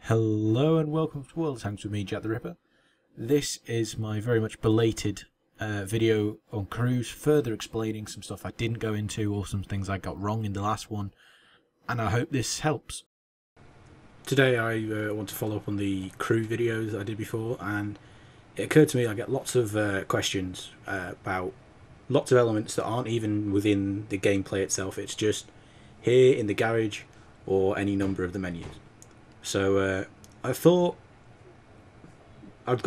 Hello and welcome to World Tanks with me, Jack the Ripper. This is my very much belated video on crews, further explaining some stuff I didn't go into or some things I got wrong in the last one, and I hope this helps. Today I want to follow up on the crew videos that I did before, and it occurred to me I get lots of questions about lots of elements that aren't even within the gameplay itself. It's just here in the garage or any number of the menus. So I thought I've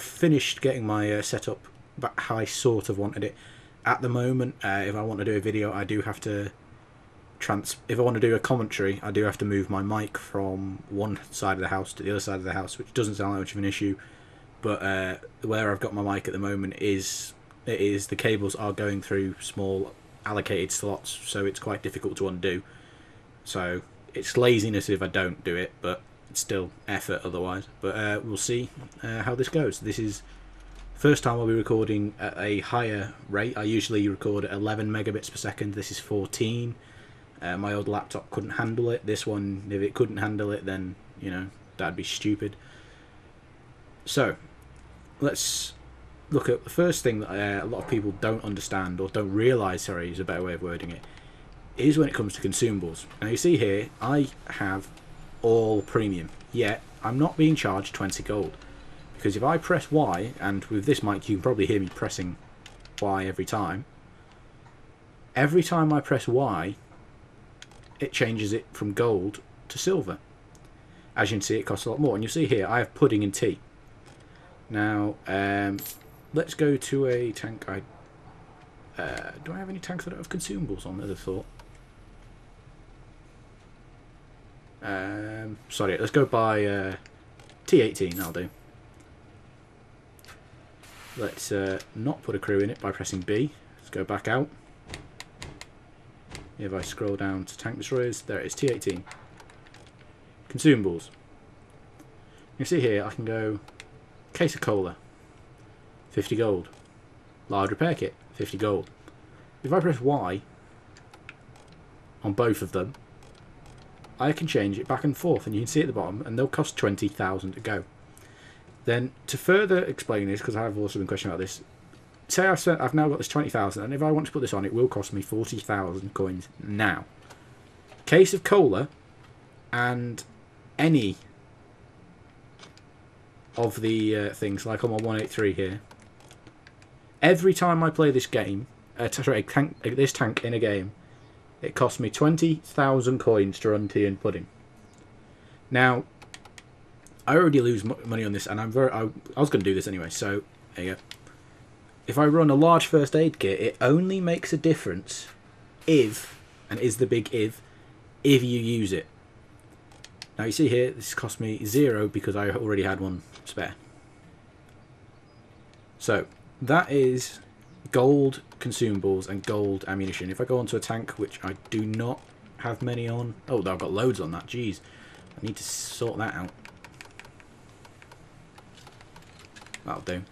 finished getting my setup back how I sort of wanted it. At the moment, if I want to do a video, I do have to if I want to do a commentary, I do have to move my mic from one side of the house to the other side of the house, which doesn't sound like much of an issue. But where I've got my mic at the moment the cables are going through small allocated slots, so it's quite difficult to undo. So it's laziness if I don't do it, but it's still effort otherwise. But we'll see how this goes. This is first time I'll be recording at a higher rate. I usually record at 11 megabits per second. This is 14. My old laptop couldn't handle it. This one, if it couldn't handle it, then, you know, that'd be stupid. So let's look at the first thing that a lot of people don't understand, or don't realise, sorry, is a better way of wording it, is when it comes to consumables. Now you see here, I have all premium, yet I'm not being charged 20 gold. Because if I press Y, and with this mic you can probably hear me pressing Y every time I press Y, it changes it from gold to silver. As you can see, it costs a lot more. And you see here, I have pudding and tea. Now, let's go to a tank. Do I have any tanks that don't have consumables on? I'd have thought. Sorry, let's go by T18. That'll do. Let's not put a crew in it by pressing B. Let's go back out. If I scroll down to tank destroyers, there it is, T18. Consumables. You see here, I can go case of cola, 50 gold. Large repair kit, 50 gold. If I press Y on both of them, I can change it back and forth, and you can see at the bottom, and they'll cost 20,000 to go. Then, to further explain this, because I have also been questioning about this, say I've now got this 20,000, and if I want to put this on, it will cost me 40,000 coins now. Case of cola, and any of the things, like on my 183 here, every time I play this game, this tank in a game, it costs me 20,000 coins to run tea and pudding. Now, I already lose money on this, and I was going to do this anyway, so there you go. If I run a large first aid kit, it only makes a difference if, and is the big if you use it. Now you see here, this cost me 0 because I already had one spare. So, that is gold consumables and gold ammunition. If I go onto a tank, which I do not have many on... Oh, I've got loads on that, jeez. I need to sort that out. That'll do.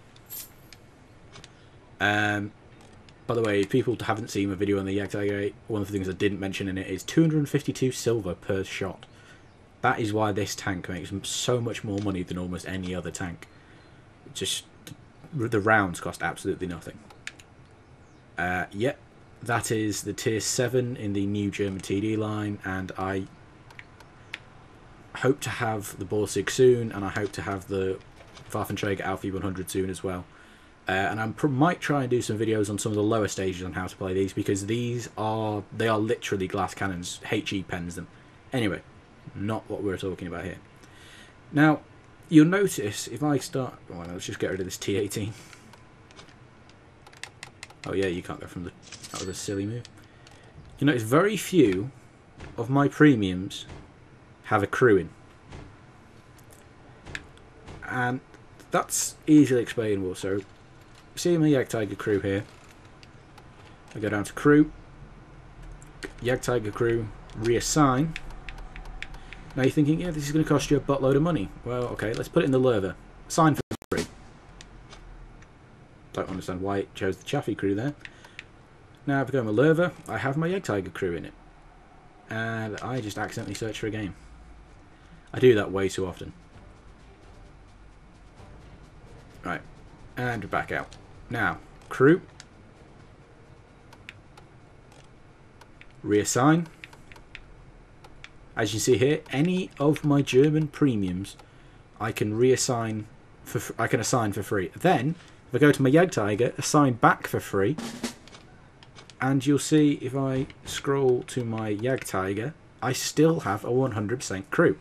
By the way, if people haven't seen my video on the Jagdtiger, one of the things I didn't mention in it is 252 silver per shot. That is why this tank makes so much more money than almost any other tank. Just the rounds cost absolutely nothing. Yep, that is the tier 7 in the new German TD line, and I hope to have the Borsig soon, and I hope to have the Waffenträger Alfie 100 soon as well. And I might try and do some videos on some of the lower stages on how to play these, because they are literally glass cannons. HE pens them. Anyway, not what we're talking about here. Now, you'll notice if I start... Well, let's just get rid of this T18. Oh yeah, you can't go from the... That was a silly move. You notice very few of my premiums have a crew in. And that's easily explainable. So, see my Jagdtiger crew here. I go down to crew. Jagdtiger crew. Reassign. Now you're thinking, yeah, this is going to cost you a buttload of money. Well, okay, let's put it in the Lerva. Assign for free. Don't understand why it chose the Chaffee crew there. Now if I go to my Lerva, I have my Jagdtiger crew in it. And I just accidentally searched for a game. I do that way too often. Right, and we're back out. Now, crew. Reassign. As you see here, any of my German premiums I can reassign I can assign for free. Then, if I go to my Jagdtiger, assign back for free, and you'll see if I scroll to my Jagdtiger, I still have a 100% crew.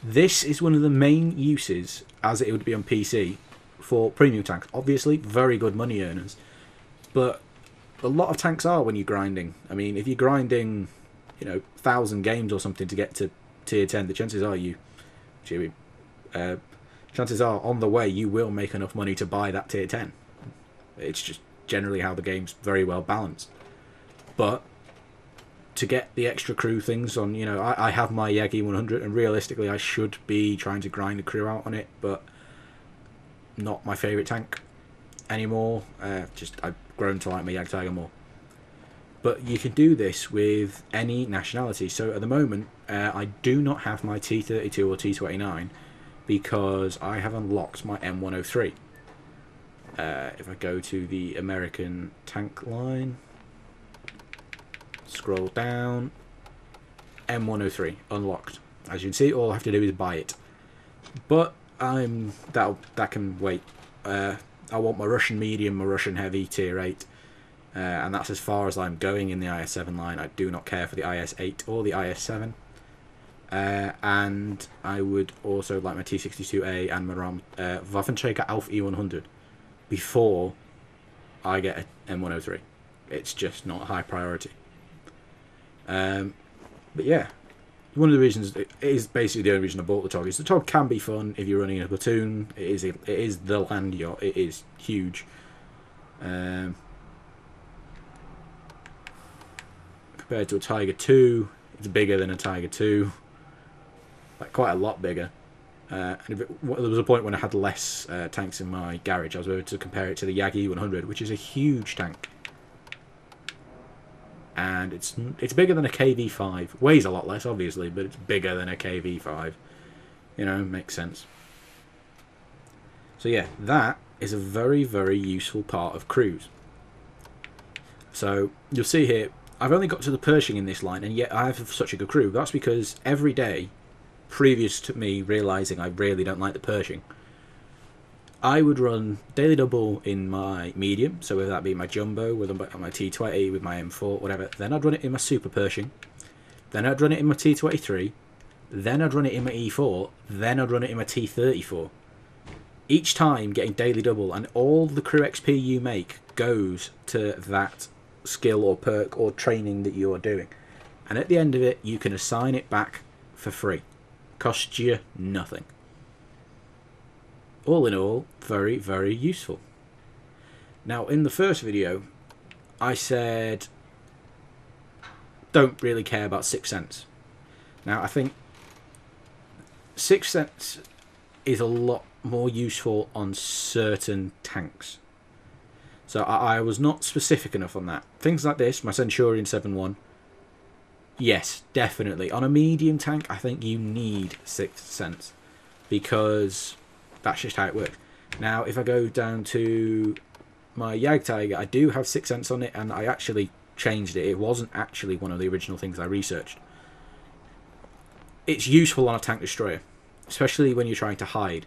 This is one of the main uses, as it would be on PC, for premium tanks. Obviously, very good money earners, but a lot of tanks are when you're grinding. I mean, if you're grinding, you know, 1,000 games or something to get to tier 10, the chances are chances are on the way you will make enough money to buy that tier 10. It's just generally how the game's very well balanced. But to get the extra crew things on, you know, I have my Yagi 100, and realistically I should be trying to grind a crew out on it, but not my favourite tank anymore. I've grown to like my Jagdtiger more. But you can do this with any nationality. So at the moment, I do not have my T32 or T29 because I have unlocked my M103. If I go to the American tank line, scroll down, M103 unlocked. As you can see, all I have to do is buy it. But that can wait. I want my Russian medium, my Russian heavy tier 8. And that's as far as I'm going in the IS-7 line. I do not care for the IS-8 or the IS-7. And I would also like my T62A and my Waffenträger auf E100 before I get an M103. It's just not a high priority. But yeah, one of the reasons, it is basically the only reason I bought the TOG, is the TOG can be fun if you're running in a platoon. It is the land yacht. It is huge. Compared to a Tiger 2, it's bigger than a Tiger 2. Like, quite a lot bigger. And there was a point when I had less tanks in my garage. I was able to compare it to the Yagi 100, which is a huge tank. And it's bigger than a KV5. Weighs a lot less, obviously, but it's bigger than a KV5. You know, makes sense. So yeah, that is a very, very useful part of crews. So you'll see here, I've only got to the Pershing in this line, and yet I have such a good crew. That's because every day, previous to me realising I really don't like the Pershing, I would run daily double in my medium, so whether that be my jumbo, with my T20, with my M4, whatever. Then I'd run it in my super Pershing. Then I'd run it in my T23. Then I'd run it in my E4. Then I'd run it in my T34. Each time getting daily double, and all the crew XP you make goes to that skill or perk or training that you are doing. And at the end of it, you can assign it back for free. Costs you nothing. All in all, very, very useful. Now, in the first video, I said don't really care about 6 cents. Now, I think 6 cents is a lot more useful on certain tanks. So I was not specific enough on that. Things like this, my Centurion 7.1, yes, definitely. On a medium tank, I think you need 6 cents because that's just how it works. Now, if I go down to my Jagdtiger, I do have 6 cents on it, and I actually changed it. It wasn't actually one of the original things I researched. It's useful on a tank destroyer, especially when you're trying to hide.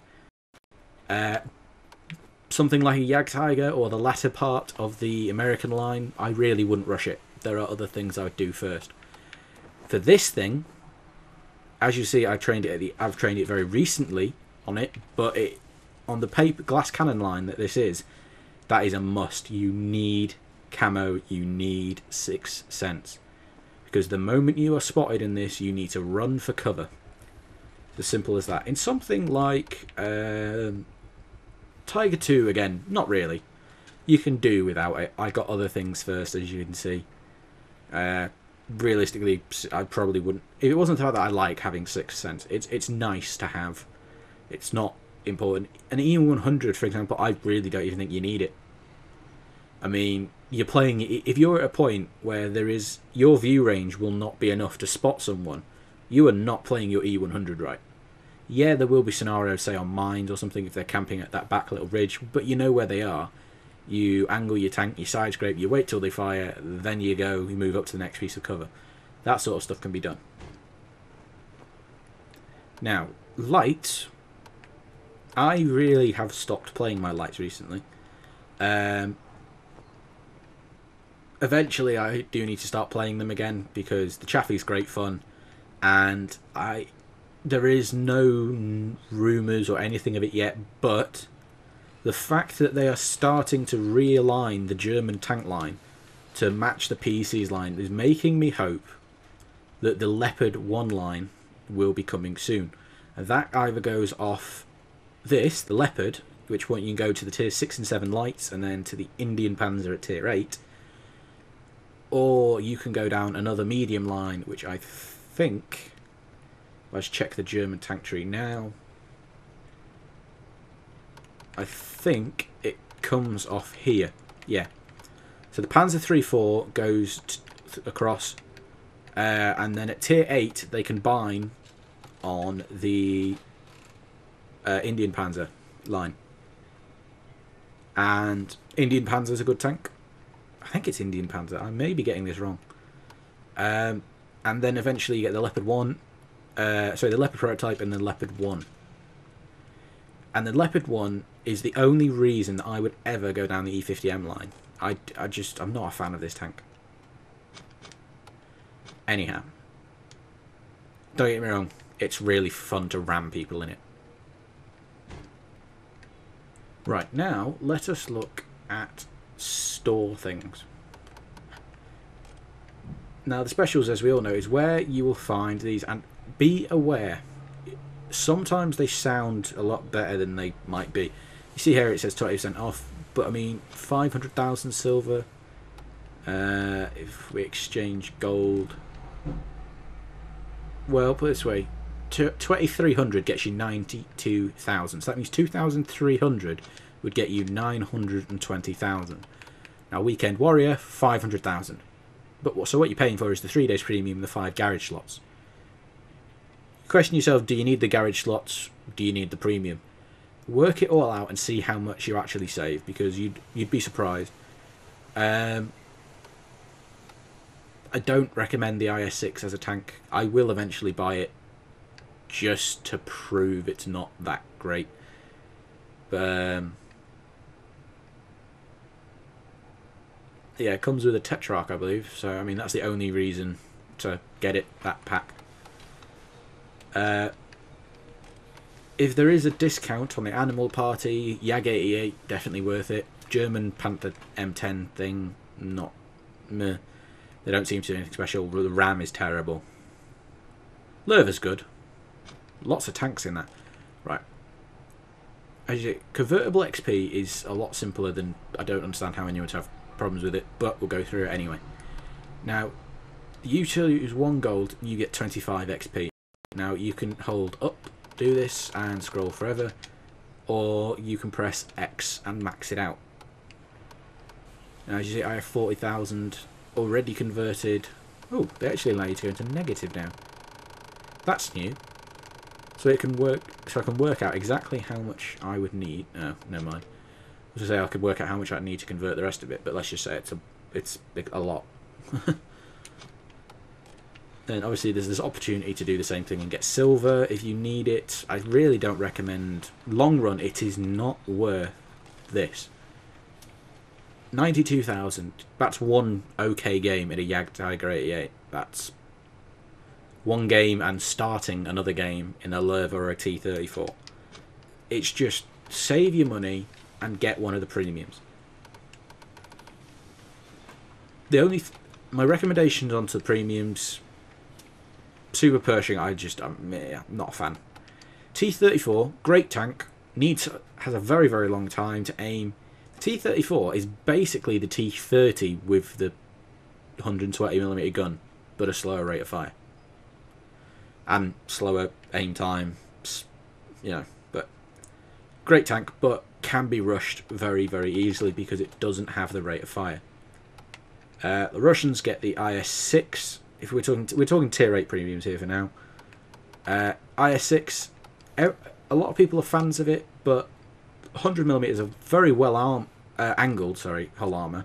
Something like a Jagdtiger or the latter part of the American line, I really wouldn't rush it. There are other things I would do first. For this thing, as you see, I've trained it very recently on it, but on the paper glass cannon line that is a must. You need camo, you need 6 cents. Because the moment you are spotted in this, you need to run for cover. As simple as that. In something like Tiger 2, again, not really. You can do without it. I got other things first, as you can see. Realistically, I probably wouldn't. If it wasn't the fact that I like having 6 cents, it's nice to have. It's not important. An E100, for example, I really don't even think you need it. I mean, you're playing. If you're at a point where your view range will not be enough to spot someone, you are not playing your E100 right. Yeah, there will be scenarios, say on mines or something, if they're camping at that back little ridge, but you know where they are. You angle your tank, you side scrape, you wait till they fire, then you go, you move up to the next piece of cover. That sort of stuff can be done. Now, lights. I really have stopped playing my lights recently. Eventually I do need to start playing them again, because the Chaffee's great fun, and there is no rumours or anything of it yet, but the fact that they are starting to realign the German tank line to match the PEC's line is making me hope that the Leopard 1 line will be coming soon. And that either goes off this, the Leopard, which point you can go to the tier 6 and 7 lights, and then to the Indian Panzer at tier 8, or you can go down another medium line, which I think... Let's check the German tank tree now. I think it comes off here. Yeah. So the Panzer 3-4 goes across, and then at tier 8 they combine on the Indian Panzer line. And Indian Panzer's a good tank. I think it's Indian Panzer. I may be getting this wrong. And then eventually you get the Leopard 1. Sorry, the Leopard prototype and the Leopard 1. And the Leopard 1 is the only reason that I would ever go down the E50M line. I'm not a fan of this tank. Anyhow. Don't get me wrong, it's really fun to ram people in it. Right, now let us look at store things. Now the specials, as we all know, is where you will find these, and be aware, sometimes they sound a lot better than they might be. You see here it says 20% off, but I mean 500,000 silver. If we exchange gold, well, put it this way, 2300 gets you 92,000, so that means 2,300 would get you 920,000. Now Weekend Warrior, 500,000. But so what you're paying for is the 3 days premium and the 5 garage slots. Question yourself, do you need the garage slots? Do you need the premium? Work it all out and see how much you actually save, because you'd be surprised. I don't recommend the IS-6 as a tank. I will eventually buy it just to prove it's not that great. But yeah, it comes with a Tetrarch, I believe. So I mean, that's the only reason to get it, that pack. If there is a discount on the Animal Party, Jag-88, definitely worth it. German Panther M10 thing, not meh. They don't seem to do anything special. The RAM is terrible. Lerva's good. Lots of tanks in that. Right. As you say, convertible XP is a lot simpler than... I don't understand how anyone would have problems with it, but we'll go through it anyway. Now, you use 1 gold, you get 25 XP. Now, you can hold up, do this, and scroll forever, or you can press X and max it out. Now, as you see, I have 40,000 already converted. Oh, they actually allow you to go into negative now. That's new. So it can work. So I can work out exactly how much I would need. No, never mind. I was going to say I could work out how much I'd need to convert the rest of it, but let's just say it's a lot. Then obviously there's this opportunity to do the same thing and get silver if you need it. I really don't recommend. Long run, it is not worth this. 92,000. That's one okay game in a Jag Tiger 88. That's one game and starting another game in a Lerva or a T-34. It's just save your money and get one of the premiums. The only my recommendations onto the premiums. Super Pershing, I'm not a fan. T-34, great tank, has a very, very long time to aim. T-34 is basically the T-30 with the 120mm gun, but a slower rate of fire. And slower aim time, you know, but great tank, but can be rushed very, very easily because it doesn't have the rate of fire. The Russians get the IS-6. If we're talking tier 8 premiums here for now. IS-6, a lot of people are fans of it, but 100mm is a very well angled hull armour.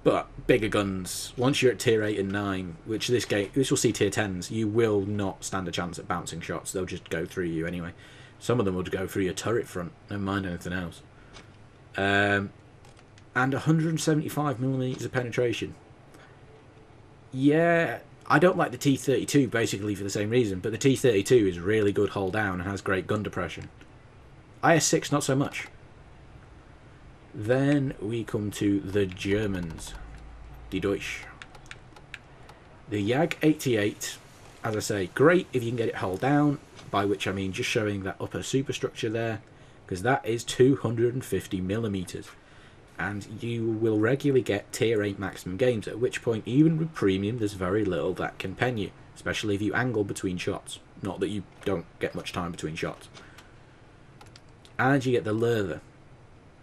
But bigger guns, once you're at tier 8 and 9, which this will see tier 10s, you will not stand a chance at bouncing shots. They'll just go through you anyway. Some of them will go through your turret front, never mind anything else. And 175mm of penetration. Yeah, I don't like the T-32 basically for the same reason, but the T-32 is really good hull down and has great gun depression. IS-6 not so much. Then we come to the Germans. Die Deutsch. The Jag-88, as I say, great if you can get it hull down, by which I mean just showing that upper superstructure there, because that is 250mm. And you will regularly get tier 8 maximum games, at which point, even with premium, there's very little that can pen you, especially if you angle between shots. Not that you don't get much time between shots. And you get the Löwe.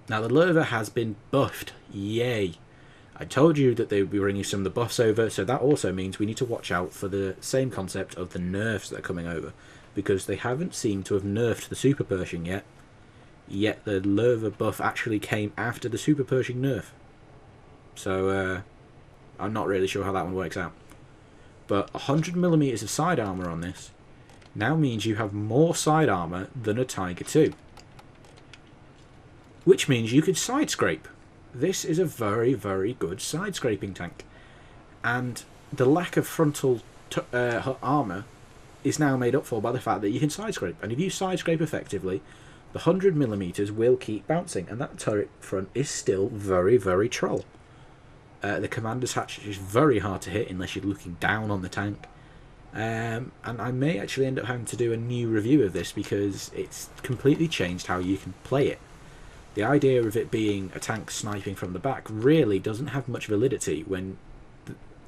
Now, the Löwe has been buffed. Yay. I told you that they would be bringing some of the buffs over, so that also means we need to watch out for the same concept of the nerfs that are coming over, because they haven't seemed to have nerfed the Super Pershing yet. Yet the Löwe buff actually came after the Super Pershing nerf. So, I'm not really sure how that one works out. But 100mm of side armour on this now means you have more side armour than a Tiger II. Which means you could side scrape. This is a very, very good side scraping tank. And the lack of frontal armour is now made up for by the fact that you can side scrape. And if you side scrape effectively, the 100mm will keep bouncing. And that turret front is still very, very troll. The commander's hatch is very hard to hit unless you're looking down on the tank. And I may actually end up having to do a new review of this because it's completely changed how you can play it. The idea of it being a tank sniping from the back really doesn't have much validity when,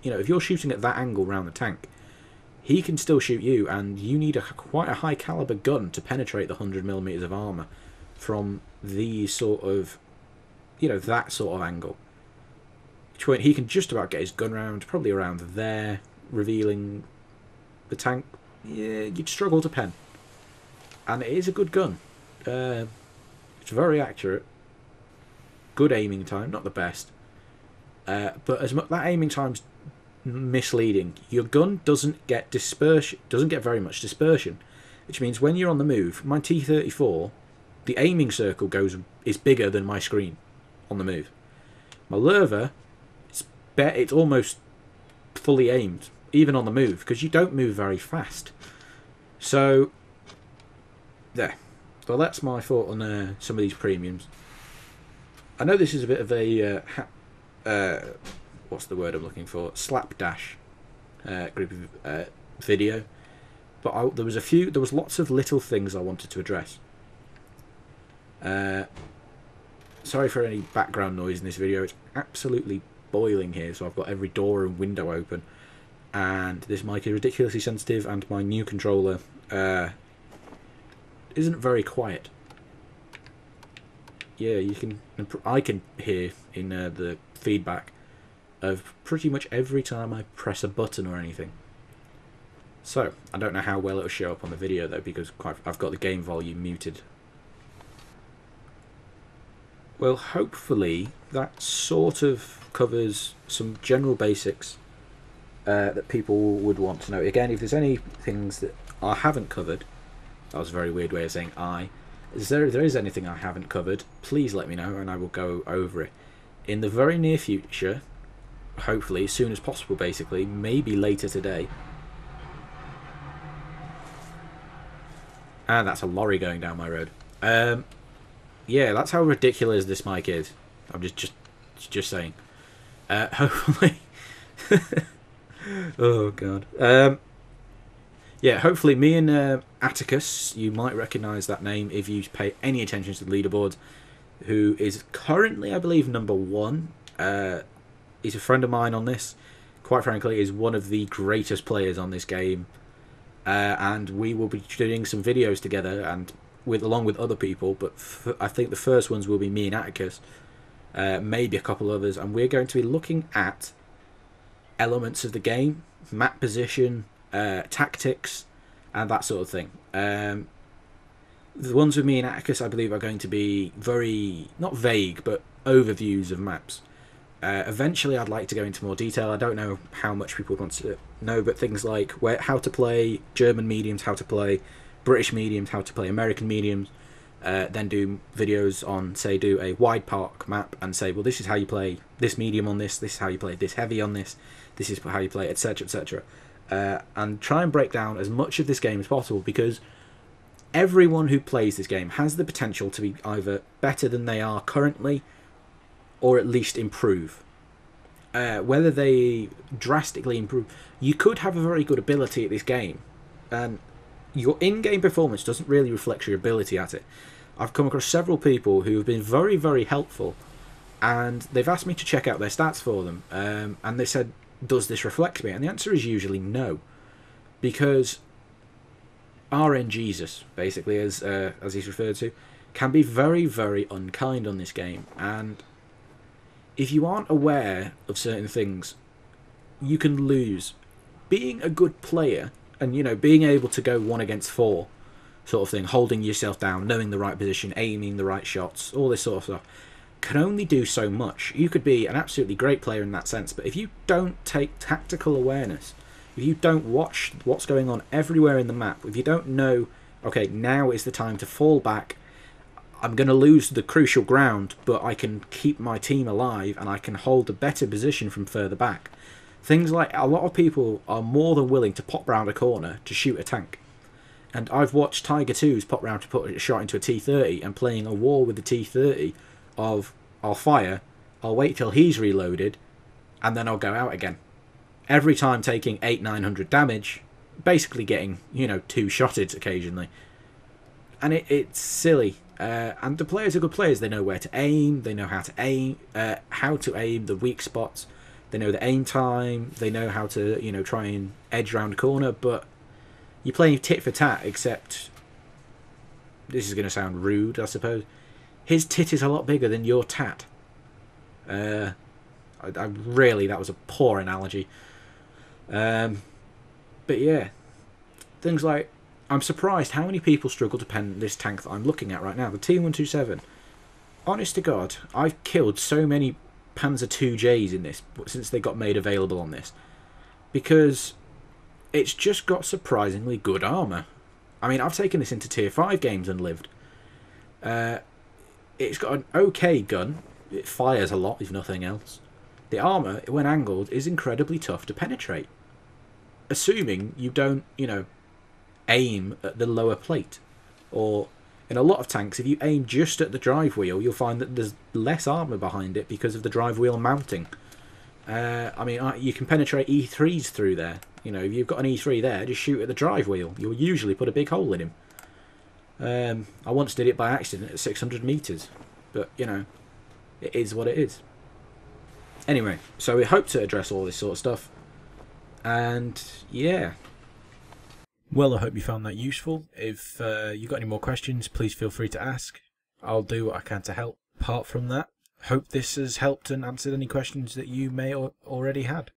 if you're shooting at that angle round the tank, he can still shoot you, and you need quite a high caliber gun to penetrate the 100mm of armour from these sort of, that sort of angle. Which point he can just about get his gun round, probably around there, revealing the tank. Yeah, you'd struggle to pen. And it is a good gun. It's very accurate. Good aiming time, not the best. But as much that aiming time's misleading. Your gun doesn't get dispersion, doesn't get very much dispersion, which means when you're on the move, my T-34, the aiming circle is bigger than my screen on the move. My Löwe, it's almost fully aimed, even on the move, because you don't move very fast. So, there. Well, that's my thought on some of these premiums. I know this is a bit of a what's the word I'm looking for? Slapdash group of video, but there was lots of little things I wanted to address. Sorry for any background noise in this video. It's absolutely boiling here, so I've got every door and window open, and this mic is ridiculously sensitive, and my new controller isn't very quiet. Yeah, I can hear in the feedback of pretty much every time I press a button or anything. So, I don't know how well it'll show up on the video though, because I've got the game volume muted. Well, hopefully that sort of covers some general basics that people would want to know. Again, if there's any things that I haven't covered, that was a very weird way of saying I. If there is anything I haven't covered, please let me know and I will go over it. In the very near future, hopefully as soon as possible basically, maybe later today. And that's a lorry going down my road. Yeah, that's how ridiculous this mic is. I'm just saying. Hopefully... oh god. Yeah, hopefully me and Atticus, you might recognise that name if you pay any attention to the leaderboard, who is currently, I believe, #1. He's a friend of mine on this. Quite frankly, is one of the greatest players on this game. And we will be doing some videos together, and along with other people, but I think the first ones will be me and Atticus. Maybe a couple others, and we're going to be looking at elements of the game, map position, tactics, and that sort of thing. The ones with me and Atticus, I believe, are going to be very, not vague, but overviews of maps. Eventually, I'd like to go into more detail. I don't know how much people want to know, but things like how to play German mediums, how to play British mediums, how to play American mediums, then do videos on, say, do a wide park map and say, well, this is how you play this medium on this is how you play this heavy on this is how you play, etc., etc. And try and break down as much of this game as possible, because everyone who plays this game has the potential to be either better than they are currently, or at least improve. Whether they drastically improve, you could have a very good ability at this game, and your in-game performance doesn't really reflect your ability at it. I've come across several people who have been very, very helpful, and they've asked me to check out their stats for them, and they said, does this reflect me? And the answer is usually no, because RNGesus, basically, as he's referred to, can be very, very unkind on this game, and if you aren't aware of certain things, you can lose. Being a good player, and, you know, being able to go 1 against 4 sort of thing, holding yourself down, knowing the right position, aiming the right shots, all this sort of stuff, can only do so much. You could be an absolutely great player in that sense, but if you don't take tactical awareness, if you don't watch what's going on everywhere in the map, if you don't know, okay, now is the time to fall back, I'm going to lose the crucial ground, but I can keep my team alive and I can hold a better position from further back. Things like, a lot of people are more than willing to pop round a corner to shoot a tank. And I've watched Tiger 2s pop round to put a shot into a T30, and playing a war with the T30 of, I'll fire, I'll wait till he's reloaded, and then I'll go out again. Every time taking 800-900 damage, basically getting, you know, 2-shotted occasionally. And it's silly. And the players are good players. They know where to aim, they know how to aim, the weak spots. They know the aim time. They know how to, you know, try and edge around a corner. But you're playing tit for tat, except this is going to sound rude, I suppose. His tit is a lot bigger than your tat. That was a poor analogy. But yeah, things like, I'm surprised how many people struggle to pen this tank that I'm looking at right now, the T127. Honest to God, I've killed so many Panzer 2Js in this since they got made available on this, because it's just got surprisingly good armour. I mean, I've taken this into tier 5 games and lived. It's got an okay gun. It fires a lot, if nothing else. The armour, when angled, is incredibly tough to penetrate, assuming you don't, you know, aim at the lower plate. Or in a lot of tanks, if you aim just at the drive wheel, you'll find that there's less armour behind it because of the drive wheel mounting. I mean, you can penetrate E3s through there. You know, if you've got an E3 there, just shoot at the drive wheel. You'll usually put a big hole in him. I once did it by accident at 600 metres. But, you know, it is what it is. Anyway, so we hope to address all this sort of stuff. And, yeah. Well, I hope you found that useful. If you got any more questions, please feel free to ask. I'll do what I can to help. Apart from that, hope this has helped and answered any questions that you may already had.